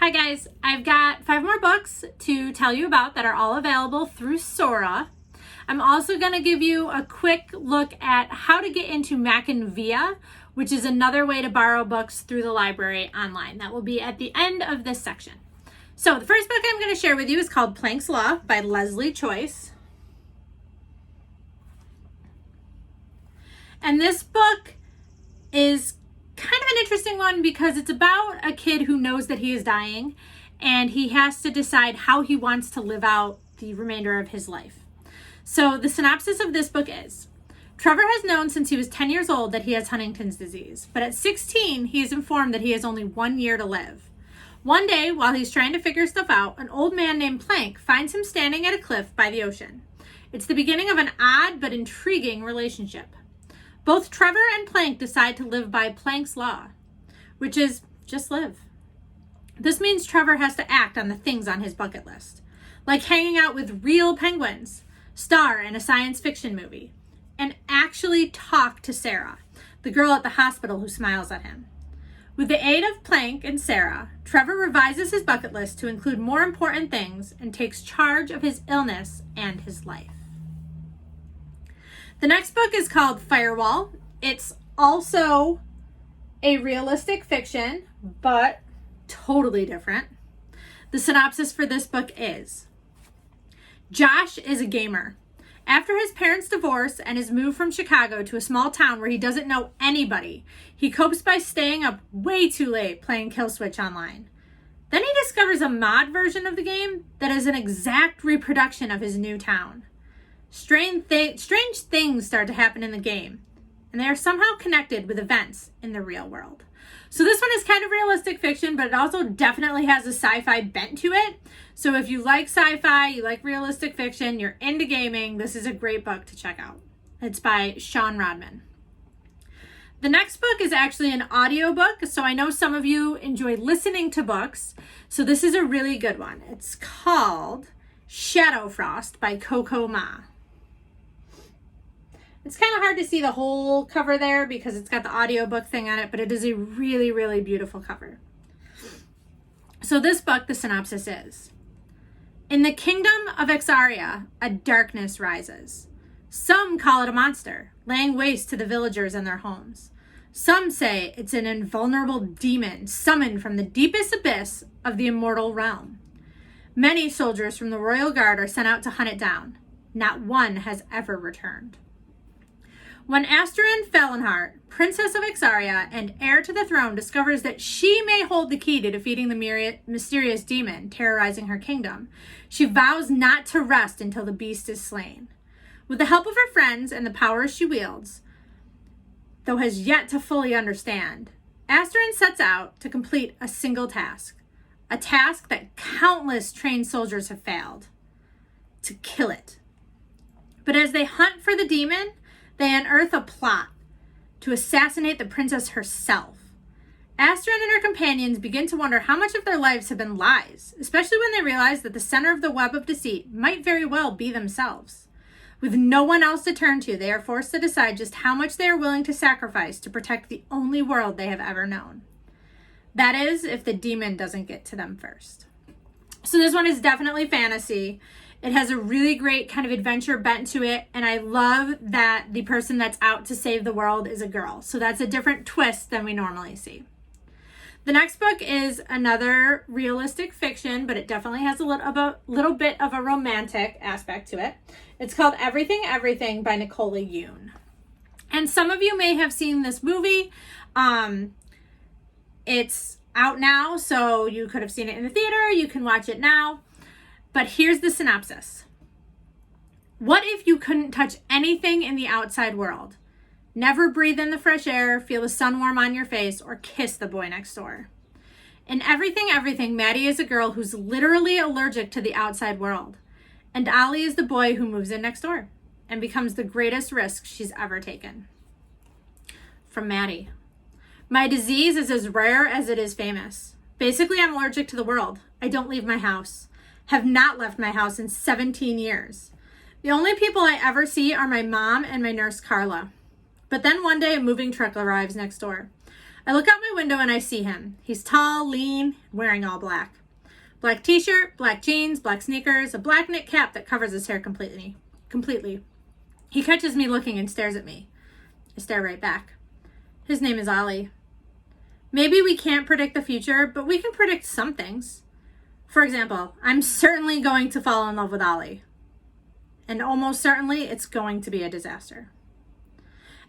Hi guys, I've got 5 more books to tell you about that are all available through Sora. I'm also going to give you a quick look at how to get into Mac and Via, which is another way to borrow books through the library online. That will be at the end of this section. So the first book I'm going to share with you is called Plancks Law by Lesley Choyce. And this book is kind of an interesting one because it's about a kid who knows that he is dying and he has to decide how he wants to live out the remainder of his life. So the synopsis of this book is, Trevor has known since he was 10 years old that he has Huntington's disease, but at 16, he is informed that he has only 1 year to live. One day, while he's trying to figure stuff out, an old man named Plank finds him standing at a cliff by the ocean. It's the beginning of an odd but intriguing relationship. Both Trevor and Plank decide to live by Plancks Law, which is just live. This means Trevor has to act on the things on his bucket list, like hanging out with real penguins, star in a science fiction movie, and actually talk to Sarah, the girl at the hospital who smiles at him. With the aid of Plank and Sarah, Trevor revises his bucket list to include more important things and takes charge of his illness and his life. The next book is called Firewall. It's also a realistic fiction, but totally different. The synopsis for this book is, Josh is a gamer. After his parents' divorce and his move from Chicago to a small town where he doesn't know anybody, he copes by staying up way too late playing Kill Switch online. Then he discovers a mod version of the game that is an exact reproduction of his new town. Strange things start to happen in the game, and they are somehow connected with events in the real world. So this one is kind of realistic fiction, but it also definitely has a sci-fi bent to it. So if you like sci-fi, you like realistic fiction, you're into gaming, this is a great book to check out. It's by Sean Rodman. The next book is actually an audiobook, so I know some of you enjoy listening to books, so this is a really good one. It's called Shadow Frost by Coco Ma. It's kind of hard to see the whole cover there because it's got the audiobook thing on it, but it is a really, really beautiful cover. So this book, the synopsis is, in the kingdom of Exaria, a darkness rises. Some call it a monster, laying waste to the villagers and their homes. Some say it's an invulnerable demon summoned from the deepest abyss of the immortal realm. Many soldiers from the royal guard are sent out to hunt it down. Not one has ever returned. When Astrid Fellenhart, Princess of Exaria and heir to the throne, discovers that she may hold the key to defeating the mysterious demon terrorizing her kingdom, she vows not to rest until the beast is slain. With the help of her friends and the powers she wields, though has yet to fully understand, Astrid sets out to complete a single task, a task that countless trained soldiers have failed, to kill it. But as they hunt for the demon, they unearth a plot to assassinate the princess herself. Astrid and her companions begin to wonder how much of their lives have been lies, especially when they realize that the center of the web of deceit might very well be themselves. With no one else to turn to, they are forced to decide just how much they are willing to sacrifice to protect the only world they have ever known. That is, if the demon doesn't get to them first. So this one is definitely fantasy. It has a really great kind of adventure bent to it, and I love that the person that's out to save the world is a girl. So that's a different twist than we normally see. The next book is another realistic fiction, but it definitely has a little bit of a romantic aspect to it. It's called Everything, Everything by Nicola Yoon. And some of you may have seen this movie. It's out now, so you could have seen it in the theater. You can watch it now. But here's the synopsis. What if you couldn't touch anything in the outside world? Never breathe in the fresh air, feel the sun warm on your face, or kiss the boy next door. In Everything, Everything, Maddie is a girl who's literally allergic to the outside world. And Ollie is the boy who moves in next door and becomes the greatest risk she's ever taken. From Maddie. My disease is as rare as it is famous. Basically, I'm allergic to the world. I don't leave my house. Have not left my house in 17 years. The only people I ever see are my mom and my nurse, Carla. But then one day a moving truck arrives next door. I look out my window and I see him. He's tall, lean, wearing all black. Black t-shirt, black jeans, black sneakers, a black knit cap that covers his hair completely. He catches me looking and stares at me. I stare right back. His name is Ollie. Maybe we can't predict the future, but we can predict some things. For example, I'm certainly going to fall in love with Ollie. And almost certainly it's going to be a disaster.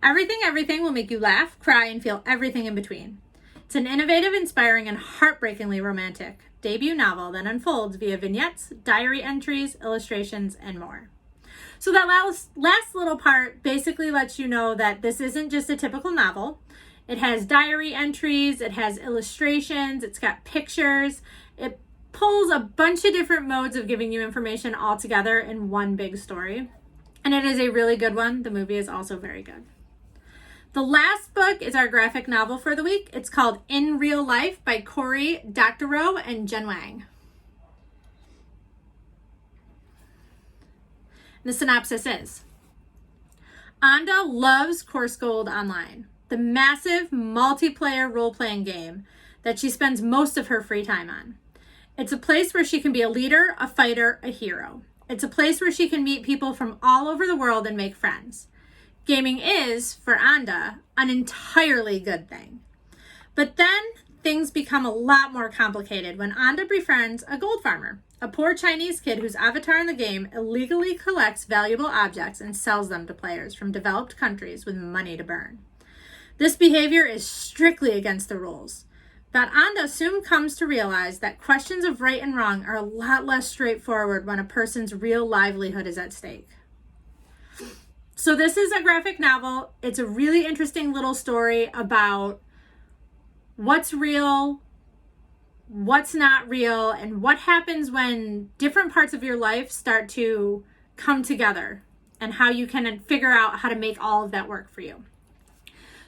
Everything will make you laugh, cry, and feel everything in between. It's an innovative, inspiring, and heartbreakingly romantic debut novel that unfolds via vignettes, diary entries, illustrations, and more. So that last little part basically lets you know that this isn't just a typical novel. It has diary entries, it has illustrations, it's got pictures. It pulls a bunch of different modes of giving you information all together in one big story. And it is a really good one. The movie is also very good. The last book is our graphic novel for the week. It's called In Real Life by Cory, Doctorow, and Jen Wang. The synopsis is, Anda loves Course Gold Online, the massive multiplayer role-playing game that she spends most of her free time on. It's a place where she can be a leader, a fighter, a hero. It's a place where she can meet people from all over the world and make friends. Gaming is, for Anda, an entirely good thing. But then things become a lot more complicated when Anda befriends a gold farmer, a poor Chinese kid whose avatar in the game illegally collects valuable objects and sells them to players from developed countries with money to burn. This behavior is strictly against the rules, but Anda soon comes to realize that questions of right and wrong are a lot less straightforward when a person's real livelihood is at stake. So this is a graphic novel. It's a really interesting little story about what's real, what's not real, and what happens when different parts of your life start to come together and how you can figure out how to make all of that work for you.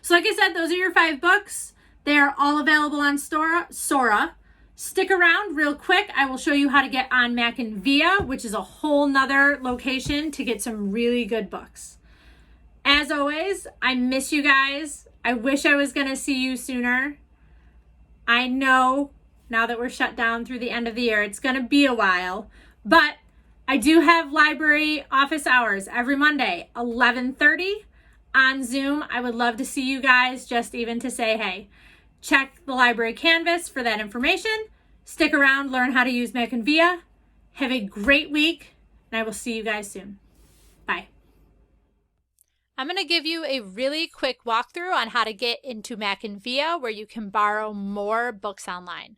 So like I said, those are your 5 books. They are all available on Sora. Stick around real quick. I will show you how to get on Mac and Via, which is a whole nother location to get some really good books. As always, I miss you guys. I wish I was going to see you sooner. I know now that we're shut down through the end of the year, it's going to be a while, but I do have library office hours every Monday, 11:30 on Zoom. I would love to see you guys, just even to say, hey, check the library canvas for that information. Stick around, learn how to use Mac and Via. Have a great week, and I will see you guys soon. Bye. I'm going to give you a really quick walkthrough on how to get into Mac and Via where you can borrow more books online.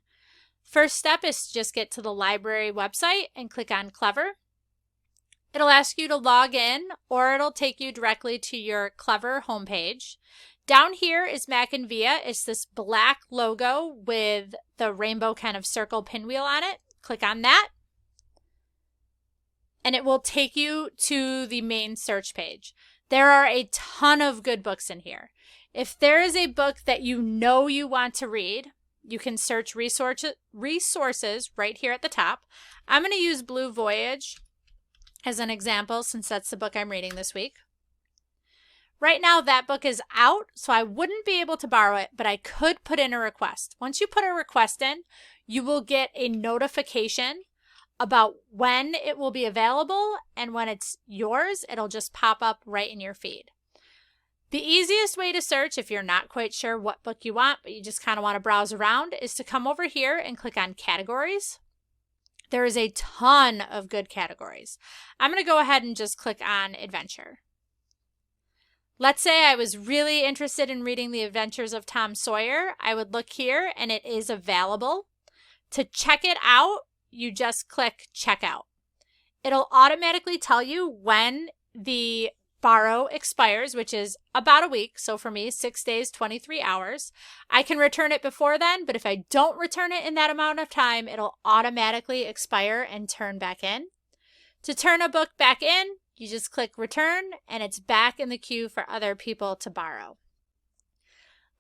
First step is to just get to the library website and click on Clever. It'll ask you to log in, or it'll take you directly to your Clever homepage. Down here is Mac and Via. It's this black logo with the rainbow kind of circle pinwheel on it. Click on that, and it will take you to the main search page. There are a ton of good books in here. If there is a book that you know you want to read, you can search resources right here at the top. I'm going to use Blue Voyage as an example since that's the book I'm reading this week. Right now that book is out, so I wouldn't be able to borrow it, but I could put in a request. Once you put a request in, you will get a notification about when it will be available, and when it's yours, it'll just pop up right in your feed. The easiest way to search if you're not quite sure what book you want, but you just kind of want to browse around, is to come over here and click on categories. There is a ton of good categories. I'm going to go ahead and just click on adventure. Let's say I was really interested in reading The Adventures of Tom Sawyer. I would look here and it is available. To check it out, you just click checkout. It'll automatically tell you when the borrow expires, which is about a week. So for me, 6 days, 23 hours. I can return it before then, but if I don't return it in that amount of time, it'll automatically expire and turn back in. To turn a book back in, you just click return and it's back in the queue for other people to borrow.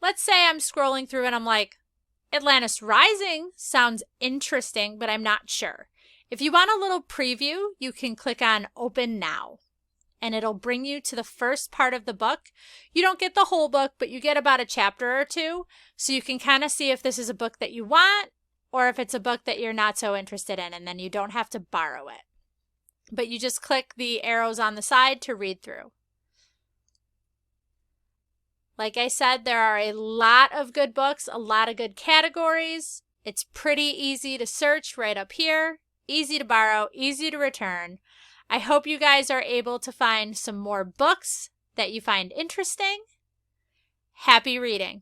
Let's say I'm scrolling through and I'm like, Atlantis Rising sounds interesting, but I'm not sure. If you want a little preview, you can click on Open Now. and it'll bring you to the first part of the book. You don't get the whole book, but you get about a chapter or two, so you can kind of see if this is a book that you want or if it's a book that you're not so interested in, and then you don't have to borrow it. But you just click the arrows on the side to read through. Like I said, there are a lot of good books, a lot of good categories. It's pretty easy to search right up here, easy to borrow, easy to return. I hope you guys are able to find some more books that you find interesting. Happy reading!